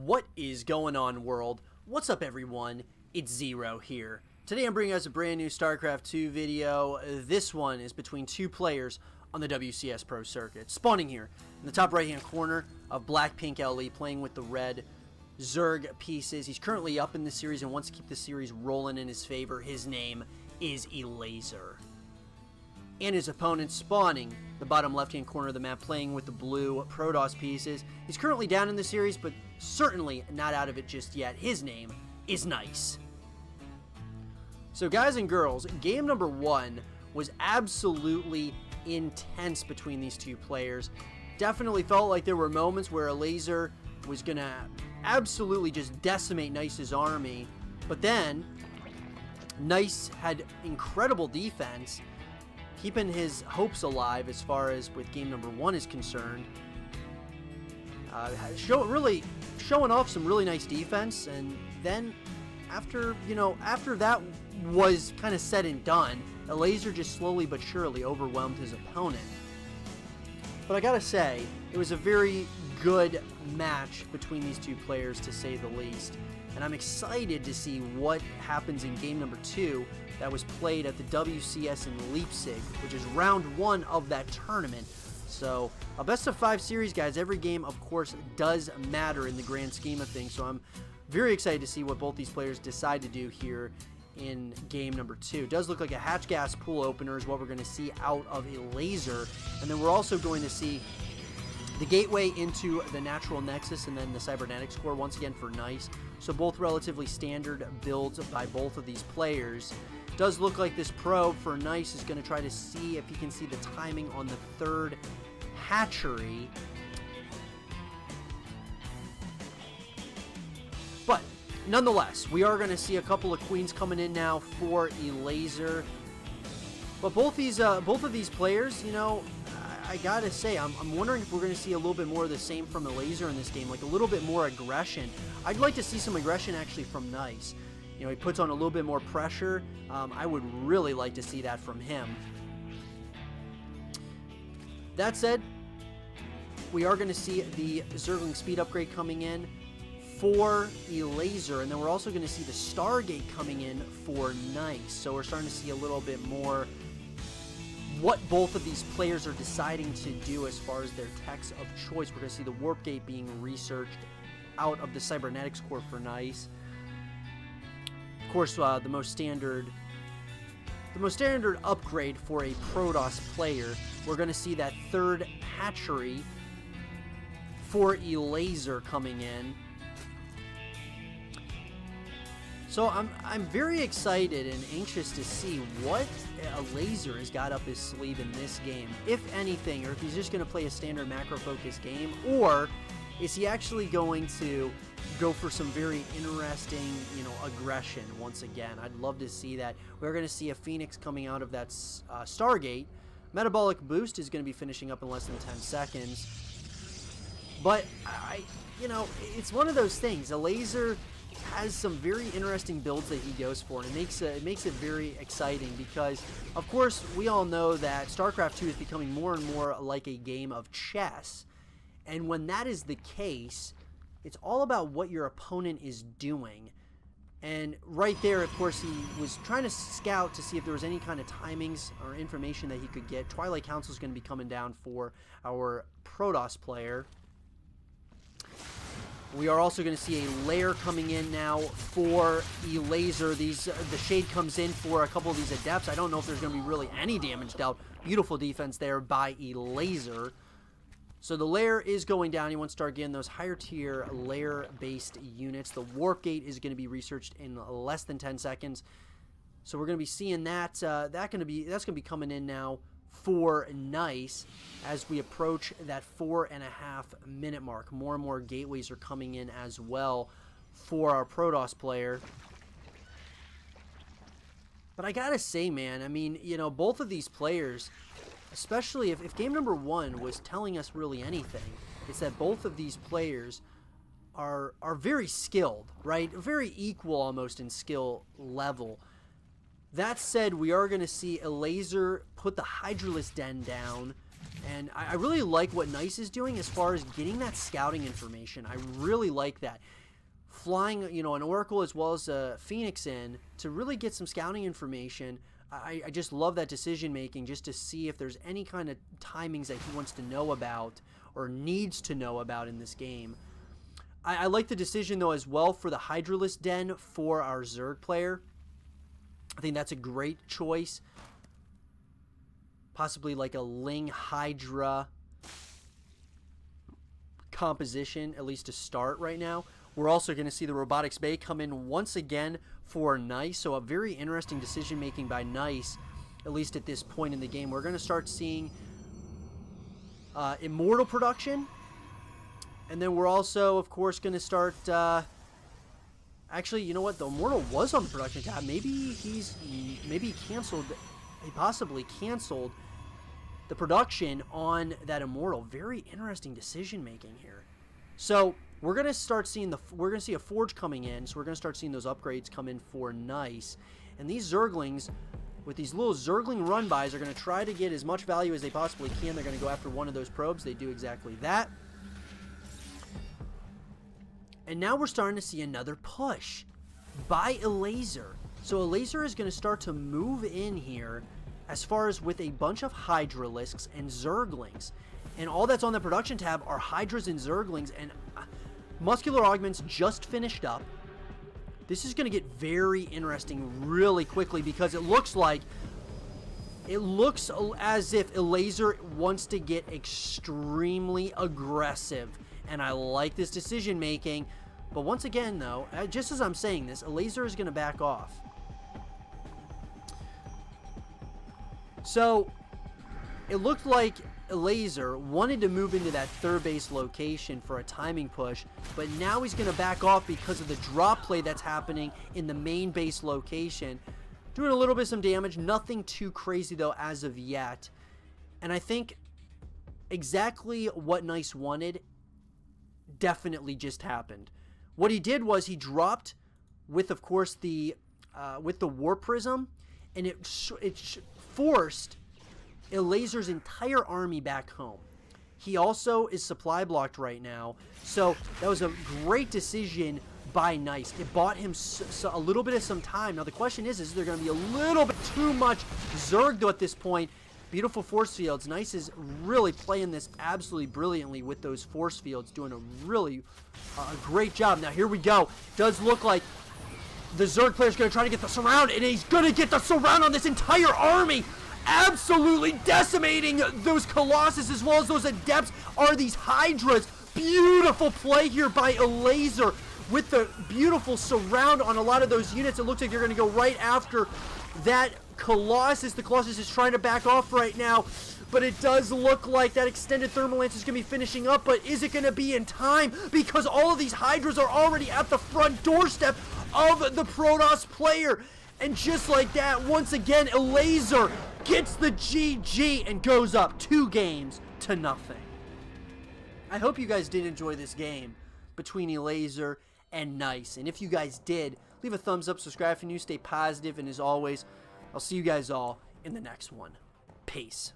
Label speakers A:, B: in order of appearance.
A: What is going on, world? What's up, everyone? It's Zero here. Today I'm bringing us a brand new Starcraft 2 video. This one is between two players on the WCS Pro Circuit. Spawning here in the top right hand corner of Black Pink LE, playing with the red Zerg pieces. He's currently up in the series and wants to keep the series rolling in his favor. His name is Elazer. And his opponent spawning the bottom left hand corner of the map, playing with the blue Protoss pieces. He's currently down in the series, but certainly not out of it just yet. His name is Nice. So guys and girls, game number one was absolutely intense between these two players. Definitely felt like there were moments where Elazer was going to absolutely just decimate Nice's army. But then, Nice had incredible defense, keeping his hopes alive as far as with game number one is concerned. Really showing off some really nice defense, and then after that was kind of said and done, Elazer just slowly but surely overwhelmed his opponent. But I gotta say, it was a very good match between these two players, to say the least. And I'm excited to see what happens in game number two that was played at the WCS in Leipzig, which is round one of that tournament. So a best of 5 series, guys. Every game, of course, does matter in the grand scheme of things. So I'm very excited to see what both these players decide to do here in game number two. It does look like a hatch gas pool opener is what we're going to see out of Elazer. And then we're also going to see the gateway into the natural nexus and then the cybernetics core once again for Nice. So both relatively standard builds by both of these players. Does look like this probe for Nice is going to try to see if he can see the timing on the third hatchery. But nonetheless, we are going to see a couple of queens coming in now for Elazer. But both of these players, you know, I gotta say, I'm wondering if we're going to see a little bit more of the same from Elazer in this game, like a little bit more aggression. I'd like to see some aggression actually from Nice. You know, he puts on a little bit more pressure. I would really like to see that from him. That said, we are going to see the Zergling speed upgrade coming in for Elazer, and then we're also going to see the Stargate coming in for Nice. So we're starting to see a little bit more what both of these players are deciding to do as far as their techs of choice. We're going to see the Warp Gate being researched out of the Cybernetics core for Nice. Of course, the most standard upgrade for a Protoss player, we're going to see that third hatchery for Elazer coming in. So I'm very excited and anxious to see what Elazer has got up his sleeve in this game, if anything, or if he's just going to play a standard macro-focused game, or is he actually going to go for some very interesting, aggression once again. I'd love to see that. We're going to see a Phoenix coming out of that Stargate. Metabolic Boost is going to be finishing up in less than 10 seconds. But, it's one of those things. Elazer has some very interesting builds that he goes for, and it makes it very exciting because, of course, we all know that StarCraft 2 is becoming more and more like a game of chess. And when that is the case, it's all about what your opponent is doing. And right there, of course, he was trying to scout to see if there was any kind of timings or information that he could get. Twilight Council is going to be coming down for our Protoss player. We are also going to see a lair coming in now for Elazer. The Shade comes in for a couple of these Adepts. I don't know if there's going to be really any damage dealt. Beautiful defense there by Elazer. So the lair is going down. He wants to start getting those higher tier lair-based units. The Warp Gate is going to be researched in less than 10 seconds. So we're going to be seeing that. That's going to be coming in now for Nice as we approach that 4.5 minute mark. More and more gateways are coming in as well for our Protoss player. But I gotta say, man, I mean, both of these players, especially if game number one was telling us really anything, it's that both of these players are very skilled, right? Very equal almost in skill level. That said, we are going to see Elazer put the Hydralisk Den down And I really like what Nice is doing as far as getting that scouting information. I really like that. Flying, you know, an Oracle as well as a Phoenix in to really get some scouting information. I just love that decision making, just to see if there's any kind of timings that he wants to know about or needs to know about in this game. I like the decision, though, as well for the Hydralisk Den for our Zerg player. I think that's a great choice. Possibly like a Ling Hydra composition, at least to start right now. We're also going to see the Robotics Bay come in once again for Nice. So a very interesting decision making by Nice, at least at this point in the game. We're going to start seeing Immortal production. And then we're also, of course, going to start... actually, you know what? The Immortal was on the production tab. Maybe he canceled... He possibly canceled the production on that Immortal. Very interesting decision making here. So we're gonna start seeing we're gonna see a Forge coming in. So we're gonna start seeing those upgrades come in for Nice. And these Zerglings, with these little Zergling run-bys, are gonna try to get as much value as they possibly can. They're gonna go after one of those probes. They do exactly that. And now we're starting to see another push by Elazer. So Elazer is going to start to move in here as far as with a bunch of Hydralisks and Zerglings. And all that's on the production tab are Hydras and Zerglings. And Muscular Augments just finished up. This is going to get very interesting really quickly, because it looks as if Elazer wants to get extremely aggressive. And I like this decision making. But once again, though, just as I'm saying this, Elazer is going to back off. So it looked like Elazer wanted to move into that third base location for a timing push, but now he's going to back off because of the drop play that's happening in the main base location. Doing a little bit of some damage, nothing too crazy though as of yet. And I think exactly what Nice wanted definitely just happened. What he did was he dropped with, of course, the War Prism, and it forced Elazer's entire army back home. He also is supply blocked right now, so that was a great decision by Nice. It bought him a little bit of some time. Now the question is there going to be a little bit too much Zerg though at this point? Beautiful force fields. Nice is really playing this absolutely brilliantly with those force fields, doing a really great job. Now here we go. Does look like the Zerg player is going to try to get the surround, and he's going to get the surround on this entire army. Absolutely decimating those Colossus as well as those Adepts are these Hydras. Beautiful play here by Elazer with the beautiful surround on a lot of those units. It looks like they're going to go right after that Colossus. The Colossus is trying to back off right now, but it does look like that extended Thermal Lance is going to be finishing up, but is it going to be in time? Because all of these Hydras are already at the front doorstep of the Protoss player. And just like that, once again, Elazer gets the GG and goes up 2-0. I hope you guys did enjoy this game between Elazer and Nice. And if you guys did, leave a thumbs up, subscribe if you're new, stay positive, and as always, I'll see you guys all in the next one. Peace.